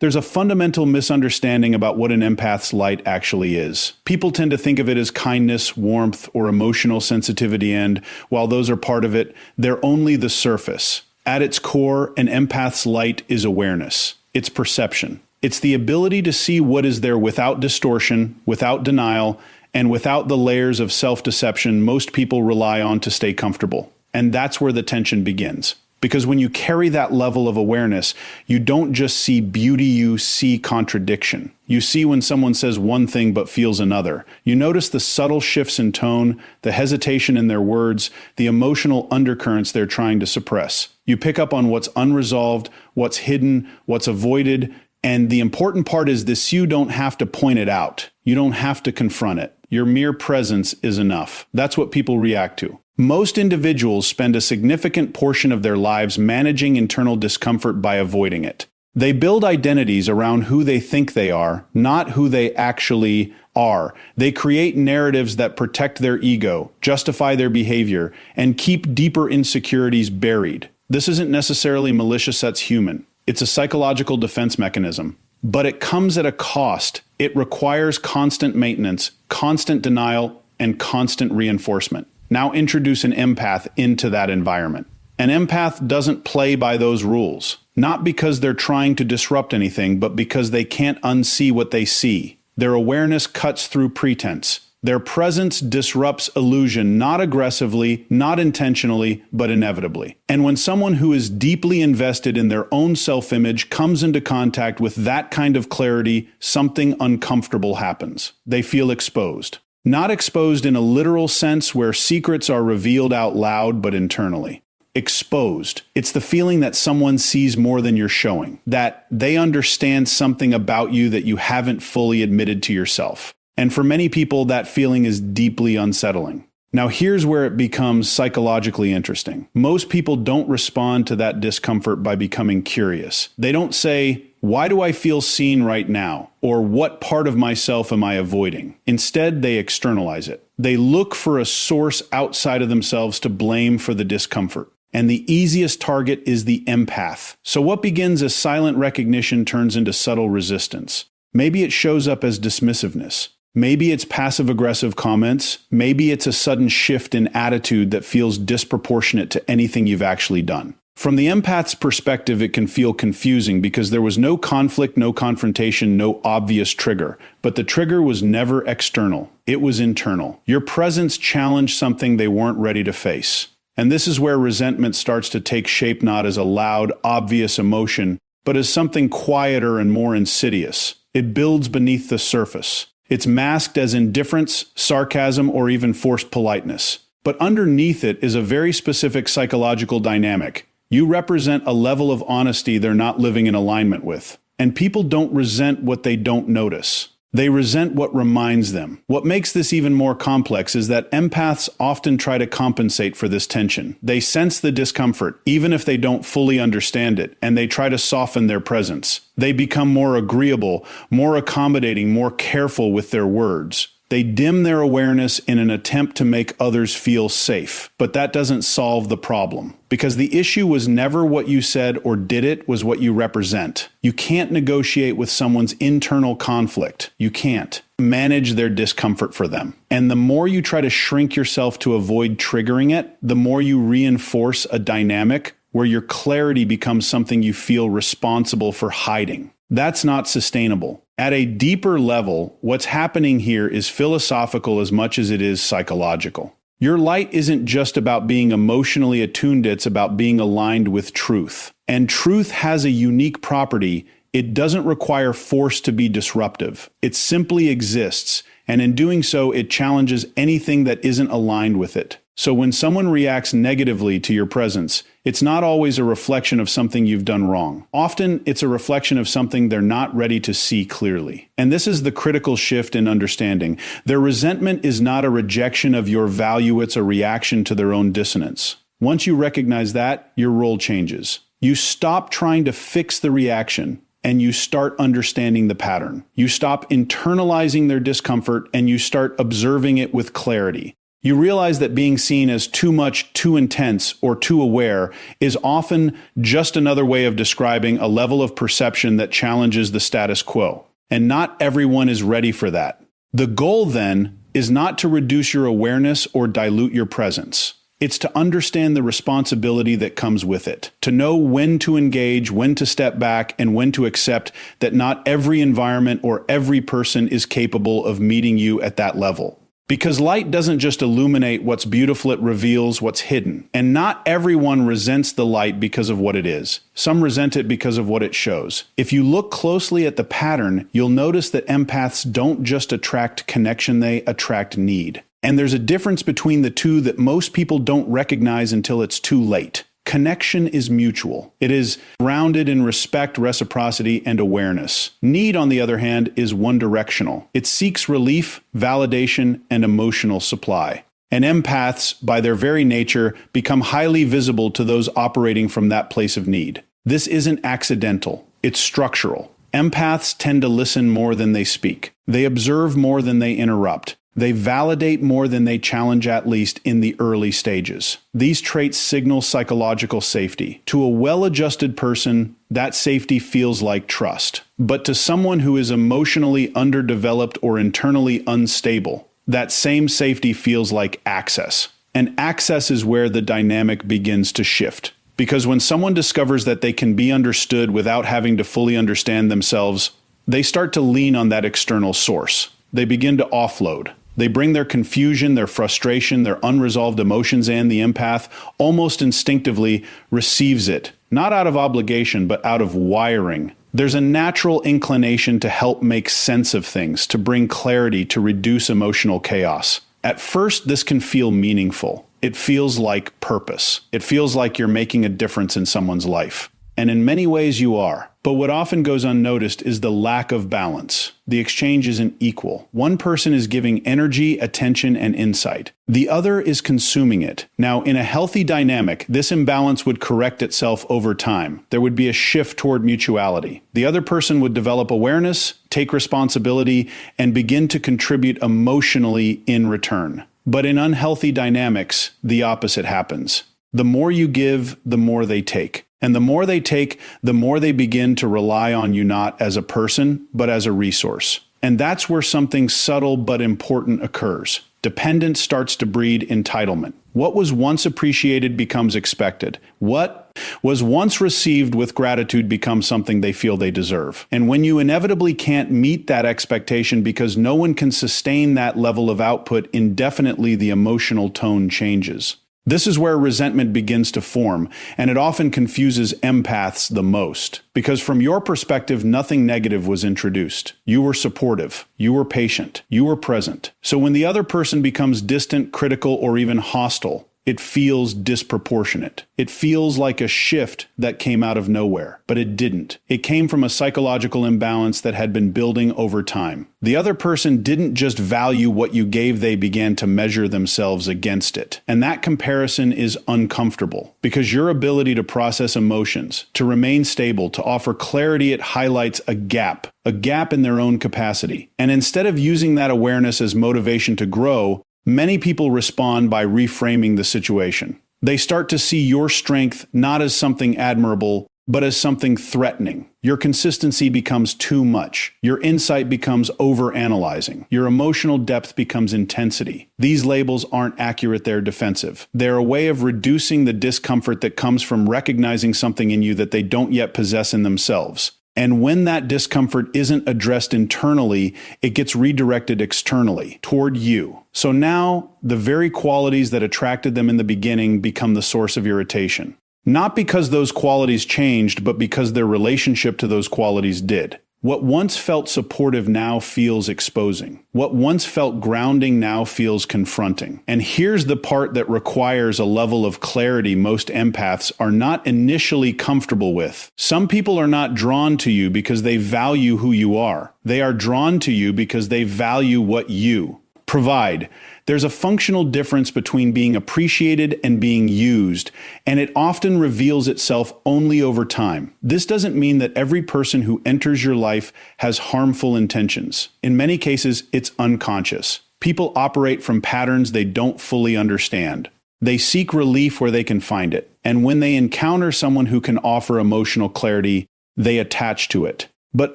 There's a fundamental misunderstanding about what an empath's light actually is. People tend to think of it as kindness, warmth, or emotional sensitivity, and while those are part of it, they're only the surface. At its core, an empath's light is awareness. It's perception. It's the ability to see what is there without distortion, without denial, and without the layers of self-deception most people rely on to stay comfortable. And that's where the tension begins. Because when you carry that level of awareness, you don't just see beauty, you see contradiction. You see when someone says one thing but feels another. You notice the subtle shifts in tone, the hesitation in their words, the emotional undercurrents they're trying to suppress. You pick up on what's unresolved, what's hidden, what's avoided, and the important part is this: you don't have to point it out. You don't have to confront it. Your mere presence is enough. That's what people react to. Most individuals spend a significant portion of their lives managing internal discomfort by avoiding it. They build identities around who they think they are, not who they actually are. They create narratives that protect their ego, justify their behavior, and keep deeper insecurities buried. This isn't necessarily malicious, that's human. It's a psychological defense mechanism. But it comes at a cost. It requires constant maintenance, constant denial, and constant reinforcement. Now introduce an empath into that environment. An empath doesn't play by those rules, not because they're trying to disrupt anything, but because they can't unsee what they see. Their awareness cuts through pretense. Their presence disrupts illusion, not aggressively, not intentionally, but inevitably. And when someone who is deeply invested in their own self-image comes into contact with that kind of clarity, something uncomfortable happens. They feel exposed. Not exposed in a literal sense where secrets are revealed out loud, but internally. Exposed. It's the feeling that someone sees more than you're showing, that they understand something about you that you haven't fully admitted to yourself. And for many people, that feeling is deeply unsettling. Now, here's where it becomes psychologically interesting. Most people don't respond to that discomfort by becoming curious. They don't say, "Why do I feel seen right now?" Or "What part of myself am I avoiding?" Instead, they externalize it. They look for a source outside of themselves to blame for the discomfort. And the easiest target is the empath. So what begins as silent recognition turns into subtle resistance. Maybe it shows up as dismissiveness. Maybe it's passive-aggressive comments. Maybe it's a sudden shift in attitude that feels disproportionate to anything you've actually done. From the empath's perspective, it can feel confusing because there was no conflict, no confrontation, no obvious trigger. But the trigger was never external. It was internal. Your presence challenged something they weren't ready to face. And this is where resentment starts to take shape, not as a loud, obvious emotion, but as something quieter and more insidious. It builds beneath the surface. It's masked as indifference, sarcasm, or even forced politeness. But underneath it is a very specific psychological dynamic. You represent a level of honesty they're not living in alignment with. And people don't resent what they don't notice. They resent what reminds them. What makes this even more complex is that empaths often try to compensate for this tension. They sense the discomfort, even if they don't fully understand it, and they try to soften their presence. They become more agreeable, more accommodating, more careful with their words. They dim their awareness in an attempt to make others feel safe. But that doesn't solve the problem. Because the issue was never what you said or did, it was what you represent. You can't negotiate with someone's internal conflict. You can't manage their discomfort for them. And the more you try to shrink yourself to avoid triggering it, the more you reinforce a dynamic where your clarity becomes something you feel responsible for hiding. That's not sustainable. At a deeper level, what's happening here is philosophical as much as it is psychological. Your light isn't just about being emotionally attuned, it's about being aligned with truth. And truth has a unique property. It doesn't require force to be disruptive. It simply exists, and in doing so, it challenges anything that isn't aligned with it. So when someone reacts negatively to your presence, it's not always a reflection of something you've done wrong. Often, it's a reflection of something they're not ready to see clearly. And this is the critical shift in understanding. Their resentment is not a rejection of your value, it's a reaction to their own dissonance. Once you recognize that, your role changes. You stop trying to fix the reaction, and you start understanding the pattern. You stop internalizing their discomfort, and you start observing it with clarity. You realize that being seen as too much, too intense, or too aware is often just another way of describing a level of perception that challenges the status quo. And not everyone is ready for that. The goal, then, is not to reduce your awareness or dilute your presence. It's to understand the responsibility that comes with it, to know when to engage, when to step back, and when to accept that not every environment or every person is capable of meeting you at that level. Because light doesn't just illuminate what's beautiful, it reveals what's hidden. And not everyone resents the light because of what it is. Some resent it because of what it shows. If you look closely at the pattern, you'll notice that empaths don't just attract connection, they attract need. And there's a difference between the two that most people don't recognize until it's too late. Connection is mutual. It is grounded in respect, reciprocity, and awareness. Need, on the other hand, is one-directional. It seeks relief, validation, and emotional supply. And empaths, by their very nature, become highly visible to those operating from that place of need. This isn't accidental. It's structural. Empaths tend to listen more than they speak. They observe more than they interrupt. They validate more than they challenge, at least in the early stages. These traits signal psychological safety. To a well-adjusted person, that safety feels like trust. But to someone who is emotionally underdeveloped or internally unstable, that same safety feels like access. And access is where the dynamic begins to shift. Because when someone discovers that they can be understood without having to fully understand themselves, they start to lean on that external source. They begin to offload. They bring their confusion, their frustration, their unresolved emotions, and the empath almost instinctively receives it, not out of obligation, but out of wiring. There's a natural inclination to help make sense of things, to bring clarity, to reduce emotional chaos. At first, this can feel meaningful. It feels like purpose. It feels like you're making a difference in someone's life. And in many ways you are. But what often goes unnoticed is the lack of balance. The exchange isn't equal. One person is giving energy, attention, and insight. The other is consuming it. Now, in a healthy dynamic, this imbalance would correct itself over time. There would be a shift toward mutuality. The other person would develop awareness, take responsibility, and begin to contribute emotionally in return. But in unhealthy dynamics, the opposite happens. The more you give, the more they take. And the more they take, the more they begin to rely on you not as a person, but as a resource. And that's where something subtle but important occurs. Dependence starts to breed entitlement. What was once appreciated becomes expected. What was once received with gratitude becomes something they feel they deserve. And when you inevitably can't meet that expectation because no one can sustain that level of output indefinitely, the emotional tone changes. This is where resentment begins to form, and it often confuses empaths the most. Because from your perspective, nothing negative was introduced. You were supportive. You were patient. You were present. So when the other person becomes distant, critical, or even hostile, it feels disproportionate. It feels like a shift that came out of nowhere, but it didn't. It came from a psychological imbalance that had been building over time. The other person didn't just value what you gave, they began to measure themselves against it. And that comparison is uncomfortable because your ability to process emotions, to remain stable, to offer clarity, it highlights a gap in their own capacity. And instead of using that awareness as motivation to grow, many people respond by reframing the situation. They start to see your strength not as something admirable, but as something threatening. Your consistency becomes too much. Your insight becomes overanalyzing. Your emotional depth becomes intensity. These labels aren't accurate, they're defensive. They're a way of reducing the discomfort that comes from recognizing something in you that they don't yet possess in themselves. And when that discomfort isn't addressed internally, it gets redirected externally toward you. So now, the very qualities that attracted them in the beginning become the source of irritation. Not because those qualities changed, but because their relationship to those qualities did. What once felt supportive now feels exposing. What once felt grounding now feels confronting. And here's the part that requires a level of clarity most empaths are not initially comfortable with. Some people are not drawn to you because they value who you are. They are drawn to you because they value what you provide. There's a functional difference between being appreciated and being used, and it often reveals itself only over time. This doesn't mean that every person who enters your life has harmful intentions. In many cases, it's unconscious. People operate from patterns they don't fully understand. They seek relief where they can find it, and when they encounter someone who can offer emotional clarity, they attach to it. But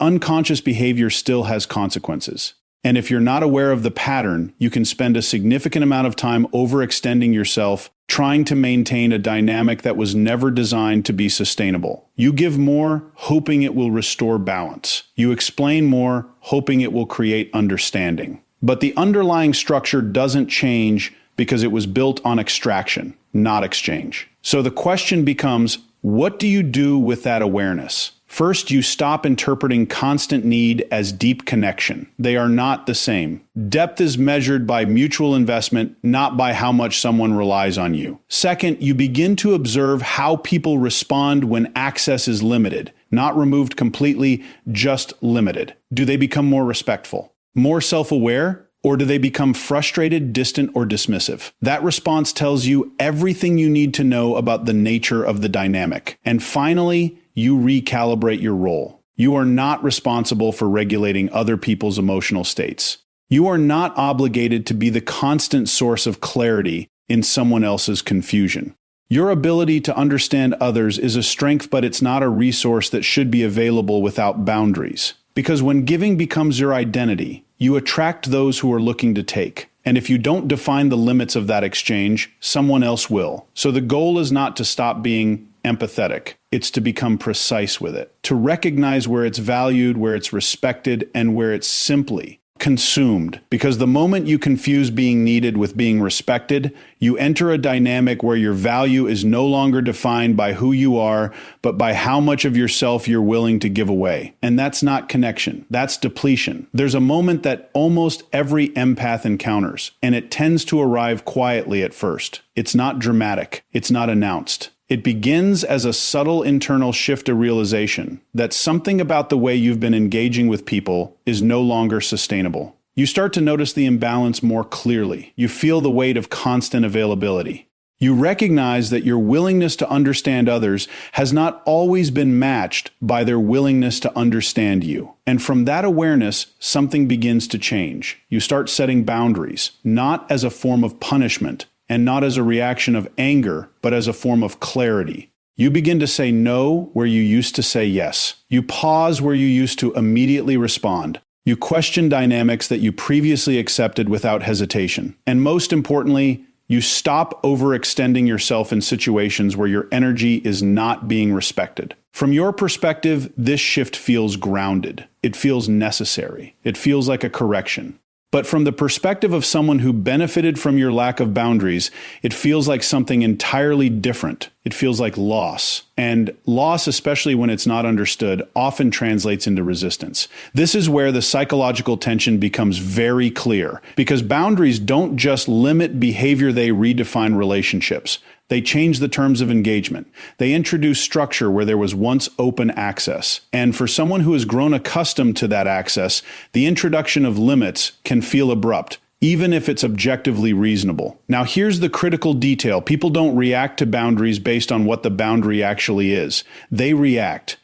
unconscious behavior still has consequences. And if you're not aware of the pattern, you can spend a significant amount of time overextending yourself, trying to maintain a dynamic that was never designed to be sustainable. You give more, hoping it will restore balance. You explain more, hoping it will create understanding. But the underlying structure doesn't change because it was built on extraction, not exchange. So the question becomes, what do you do with that awareness? First, you stop interpreting constant need as deep connection. They are not the same. Depth is measured by mutual investment, not by how much someone relies on you. Second, you begin to observe how people respond when access is limited, not removed completely, just limited. Do they become more respectful, more self-aware? Or do they become frustrated, distant, or dismissive? That response tells you everything you need to know about the nature of the dynamic. And finally, you recalibrate your role. You are not responsible for regulating other people's emotional states. You are not obligated to be the constant source of clarity in someone else's confusion. Your ability to understand others is a strength, but it's not a resource that should be available without boundaries. Because when giving becomes your identity, you attract those who are looking to take. And if you don't define the limits of that exchange, someone else will. So the goal is not to stop being empathetic. It's to become precise with it, to recognize where it's valued, where it's respected, and where it's simply consumed. Because the moment you confuse being needed with being respected, you enter a dynamic where your value is no longer defined by who you are, but by how much of yourself you're willing to give away. And that's not connection. That's depletion. There's a moment that almost every empath encounters, and it tends to arrive quietly at first. It's not dramatic. It's not announced. It begins as a subtle internal shift of realization that something about the way you've been engaging with people is no longer sustainable. You start to notice the imbalance more clearly. You feel the weight of constant availability. You recognize that your willingness to understand others has not always been matched by their willingness to understand you. And from that awareness, something begins to change. You start setting boundaries, not as a form of punishment, and not as a reaction of anger, but as a form of clarity. You begin to say no where you used to say yes. You pause where you used to immediately respond. You question dynamics that you previously accepted without hesitation. And most importantly, you stop overextending yourself in situations where your energy is not being respected. From your perspective, this shift feels grounded. It feels necessary. It feels like a correction. But from the perspective of someone who benefited from your lack of boundaries, it feels like something entirely different. It feels like loss. And loss, especially when it's not understood, often translates into resistance. This is where the psychological tension becomes very clear, because boundaries don't just limit behavior, they redefine relationships. They change the terms of engagement. They introduce structure where there was once open access. And for someone who has grown accustomed to that access, the introduction of limits can feel abrupt, even if it's objectively reasonable. Now, here's the critical detail. People don't react to boundaries based on what the boundary actually is. They react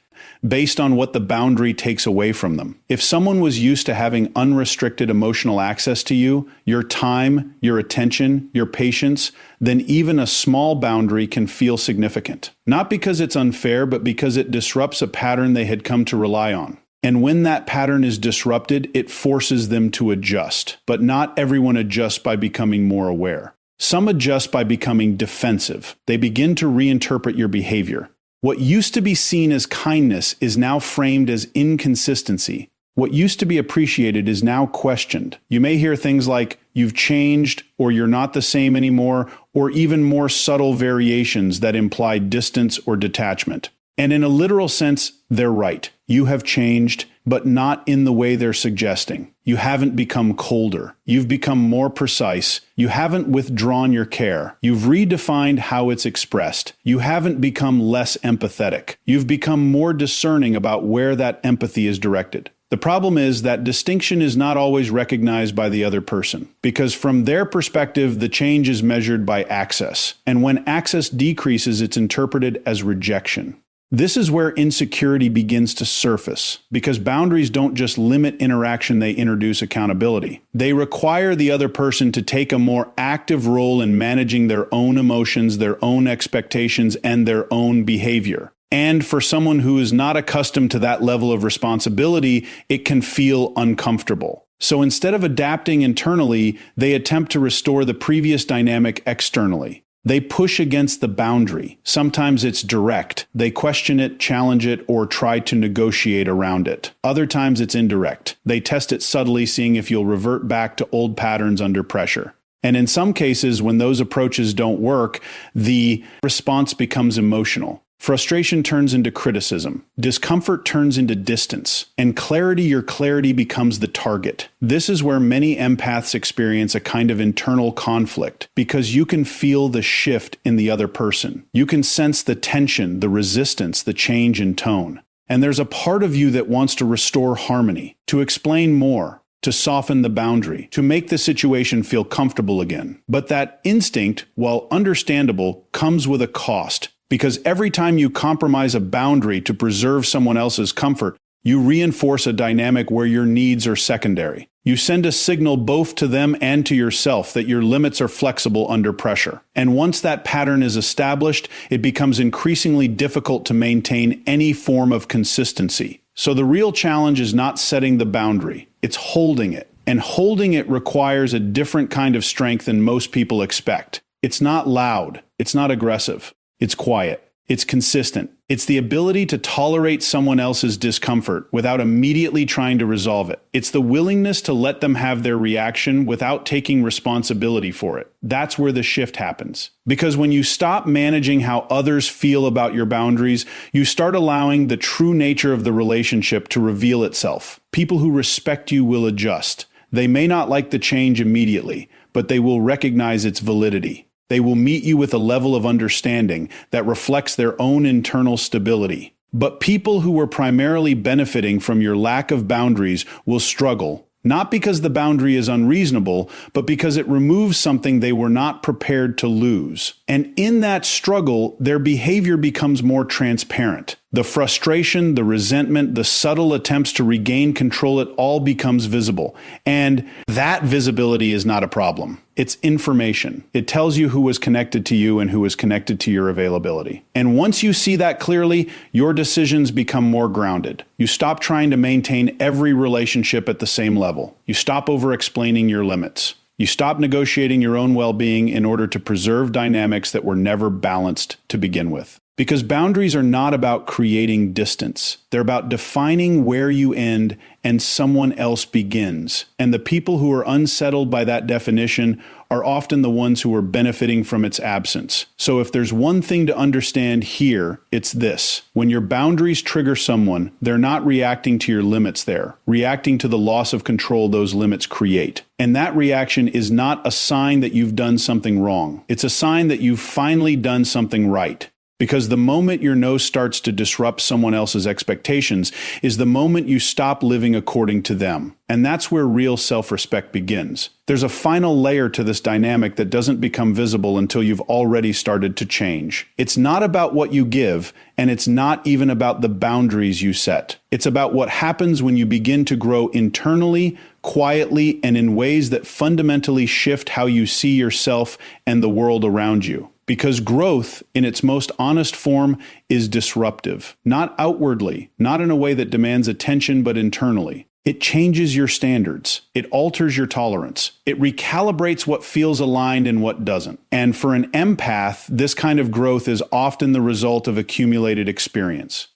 based on what the boundary takes away from them. If someone was used to having unrestricted emotional access to you, your time, your attention, your patience, then even a small boundary can feel significant. Not because it's unfair, but because it disrupts a pattern they had come to rely on. And when that pattern is disrupted, it forces them to adjust. But not everyone adjusts by becoming more aware. Some adjust by becoming defensive. They begin to reinterpret your behavior. What used to be seen as kindness is now framed as inconsistency. What used to be appreciated is now questioned. You may hear things like, "You've changed," or "You're not the same anymore," or even more subtle variations that imply distance or detachment. And in a literal sense, they're right. You have changed, but not in the way they're suggesting. You haven't become colder. You've become more precise. You haven't withdrawn your care. You've redefined how it's expressed. You haven't become less empathetic. You've become more discerning about where that empathy is directed. The problem is that distinction is not always recognized by the other person, because from their perspective, the change is measured by access. And when access decreases, it's interpreted as rejection. This is where insecurity begins to surface, because boundaries don't just limit interaction, they introduce accountability. They require the other person to take a more active role in managing their own emotions, their own expectations, and their own behavior. And for someone who is not accustomed to that level of responsibility, it can feel uncomfortable. So instead of adapting internally, they attempt to restore the previous dynamic externally. They push against the boundary. Sometimes it's direct. They question it, challenge it, or try to negotiate around it. Other times it's indirect. They test it subtly, seeing if you'll revert back to old patterns under pressure. And in some cases, when those approaches don't work, the response becomes emotional. Frustration turns into criticism, discomfort turns into distance, and your clarity becomes the target. This is where many empaths experience a kind of internal conflict, because you can feel the shift in the other person. You can sense the tension, the resistance, the change in tone. And there's a part of you that wants to restore harmony, to explain more, to soften the boundary, to make the situation feel comfortable again. But that instinct, while understandable, comes with a cost. Because every time you compromise a boundary to preserve someone else's comfort, you reinforce a dynamic where your needs are secondary. You send a signal both to them and to yourself that your limits are flexible under pressure. And once that pattern is established, it becomes increasingly difficult to maintain any form of consistency. So the real challenge is not setting the boundary, it's holding it. And holding it requires a different kind of strength than most people expect. It's not loud, it's not aggressive. It's quiet. It's consistent. It's the ability to tolerate someone else's discomfort without immediately trying to resolve it. It's the willingness to let them have their reaction without taking responsibility for it. That's where the shift happens. Because when you stop managing how others feel about your boundaries, you start allowing the true nature of the relationship to reveal itself. People who respect you will adjust. They may not like the change immediately, but they will recognize its validity. They will meet you with a level of understanding that reflects their own internal stability. But people who were primarily benefiting from your lack of boundaries will struggle, not because the boundary is unreasonable, but because it removes something they were not prepared to lose. And in that struggle, their behavior becomes more transparent. The frustration, the resentment, the subtle attempts to regain control, it all becomes visible. And that visibility is not a problem. It's information. It tells you who was connected to you and who was connected to your availability. And once you see that clearly, your decisions become more grounded. You stop trying to maintain every relationship at the same level. You stop over-explaining your limits. You stop negotiating your own well-being in order to preserve dynamics that were never balanced to begin with. Because boundaries are not about creating distance. They're about defining where you end and someone else begins. And the people who are unsettled by that definition are often the ones who are benefiting from its absence. So if there's one thing to understand here, it's this. When your boundaries trigger someone, they're not reacting to your limits there, reacting to the loss of control those limits create. And that reaction is not a sign that you've done something wrong. It's a sign that you've finally done something right. Because the moment your no starts to disrupt someone else's expectations is the moment you stop living according to them. And that's where real self-respect begins. There's a final layer to this dynamic that doesn't become visible until you've already started to change. It's not about what you give, and it's not even about the boundaries you set. It's about what happens when you begin to grow internally, quietly, and in ways that fundamentally shift how you see yourself and the world around you. Because growth, in its most honest form, is disruptive. Not outwardly, not in a way that demands attention, but internally. It changes your standards. It alters your tolerance. It recalibrates what feels aligned and what doesn't. And for an empath, this kind of growth is often the result of accumulated experience.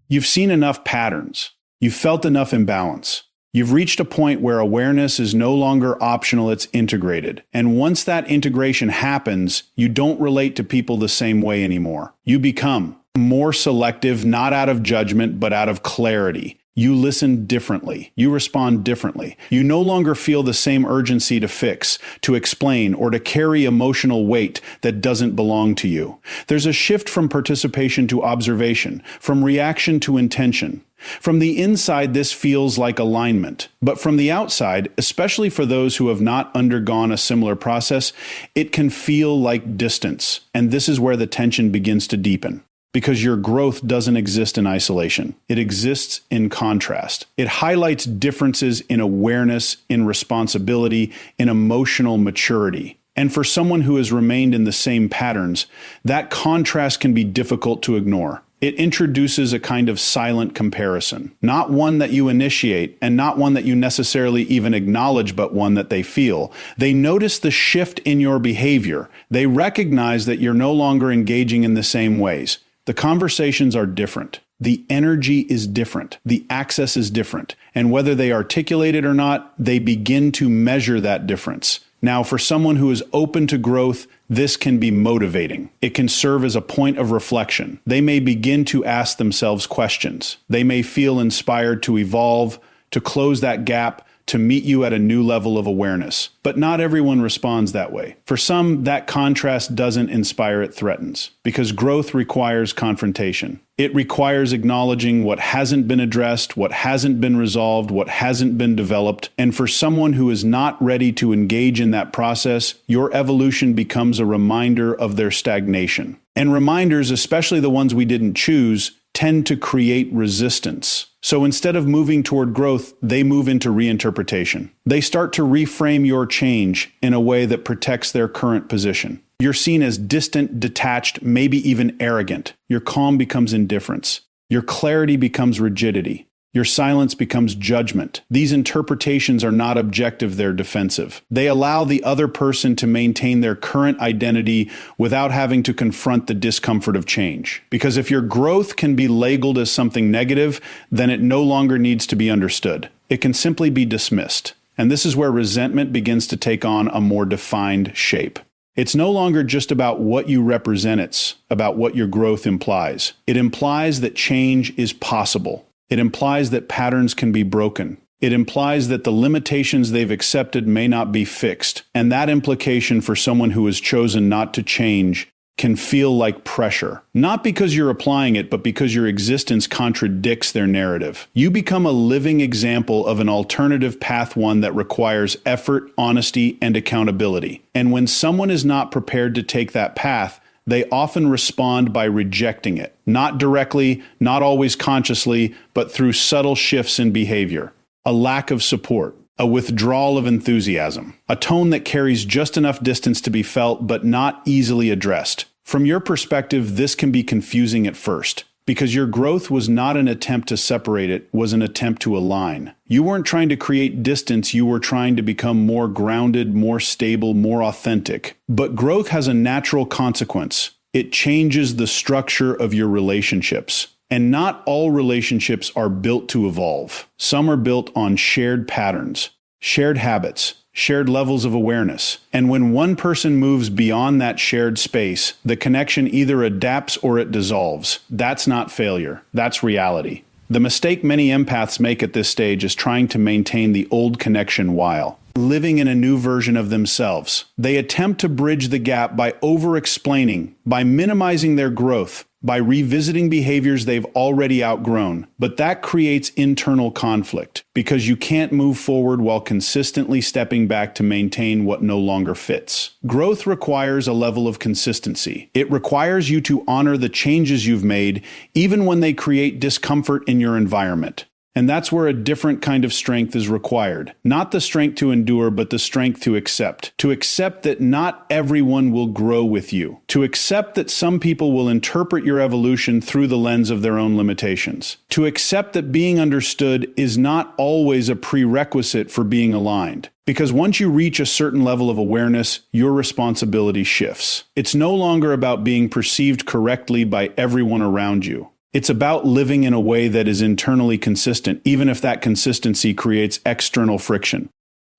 You've seen enough patterns. You've felt enough imbalance. You've reached a point where awareness is no longer optional, it's integrated. And once that integration happens, you don't relate to people the same way anymore. You become more selective, not out of judgment, but out of clarity. You listen differently. You respond differently. You no longer feel the same urgency to fix, to explain, or to carry emotional weight that doesn't belong to you. There's a shift from participation to observation, from reaction to intention. From the inside, this feels like alignment. But from the outside, especially for those who have not undergone a similar process, it can feel like distance. And this is where the tension begins to deepen. because your growth doesn't exist in isolation. It exists in contrast. It highlights differences in awareness, in responsibility, in emotional maturity. And for someone who has remained in the same patterns, that contrast can be difficult to ignore. It introduces a kind of silent comparison, not one that you initiate and not one that you necessarily even acknowledge, but one that they feel. They notice the shift in your behavior. They recognize that you're no longer engaging in the same ways. The conversations are different. The energy is different. The access is different. And whether they articulate it or not, they begin to measure that difference. Now, for someone who is open to growth, this can be motivating. It can serve as a point of reflection. They may begin to ask themselves questions. They may feel inspired to evolve, to close that gap, to meet you at a new level of awareness. But not everyone responds that way. For some, that contrast doesn't inspire, it threatens, because growth requires confrontation. It requires acknowledging what hasn't been addressed, what hasn't been resolved, what hasn't been developed. And for someone who is not ready to engage in that process, your evolution becomes a reminder of their stagnation. And reminders, especially the ones we didn't choose, tend to create resistance. So instead of moving toward growth, they move into reinterpretation. They start to reframe your change in a way that protects their current position. You're seen as distant, detached, maybe even arrogant. Your calm becomes indifference. Your clarity becomes rigidity. Your silence becomes judgment. These interpretations are not objective, they're defensive. They allow the other person to maintain their current identity without having to confront the discomfort of change. Because if your growth can be labeled as something negative, then it no longer needs to be understood. It can simply be dismissed. And this is where resentment begins to take on a more defined shape. It's no longer just about what you represent, it's about what your growth implies. It implies that change is possible. It implies that patterns can be broken. It implies that the limitations they've accepted may not be fixed. And that implication for someone who has chosen not to change can feel like pressure. Not because you're applying it, but because your existence contradicts their narrative. You become a living example of an alternative path, one that requires effort, honesty, and accountability. And when someone is not prepared to take that path, they often respond by rejecting it. Not directly, not always consciously, but through subtle shifts in behavior. A lack of support, a withdrawal of enthusiasm, a tone that carries just enough distance to be felt but not easily addressed. From your perspective, this can be confusing at first, because your growth was not an attempt to separate, it was an attempt to align. You weren't trying to create distance, you were trying to become more grounded, more stable, more authentic. But growth has a natural consequence. It changes the structure of your relationships. And not all relationships are built to evolve. Some are built on shared patterns, shared habits, shared levels of awareness. And when one person moves beyond that shared space, the connection either adapts or it dissolves. That's not failure. That's reality. The mistake many empaths make at this stage is trying to maintain the old connection while living in a new version of themselves. They attempt to bridge the gap by over-explaining, by minimizing their growth, by revisiting behaviors they've already outgrown. But that creates internal conflict, because you can't move forward while consistently stepping back to maintain what no longer fits. Growth requires a level of consistency. It requires you to honor the changes you've made, even when they create discomfort in your environment. And that's where a different kind of strength is required. Not the strength to endure, but the strength to accept. To accept that not everyone will grow with you. To accept that some people will interpret your evolution through the lens of their own limitations. To accept that being understood is not always a prerequisite for being aligned. Because once you reach a certain level of awareness, your responsibility shifts. It's no longer about being perceived correctly by everyone around you. It's about living in a way that is internally consistent, even if that consistency creates external friction.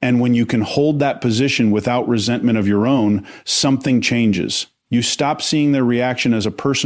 And when you can hold that position without resentment of your own, something changes. You stop seeing their reaction as a personal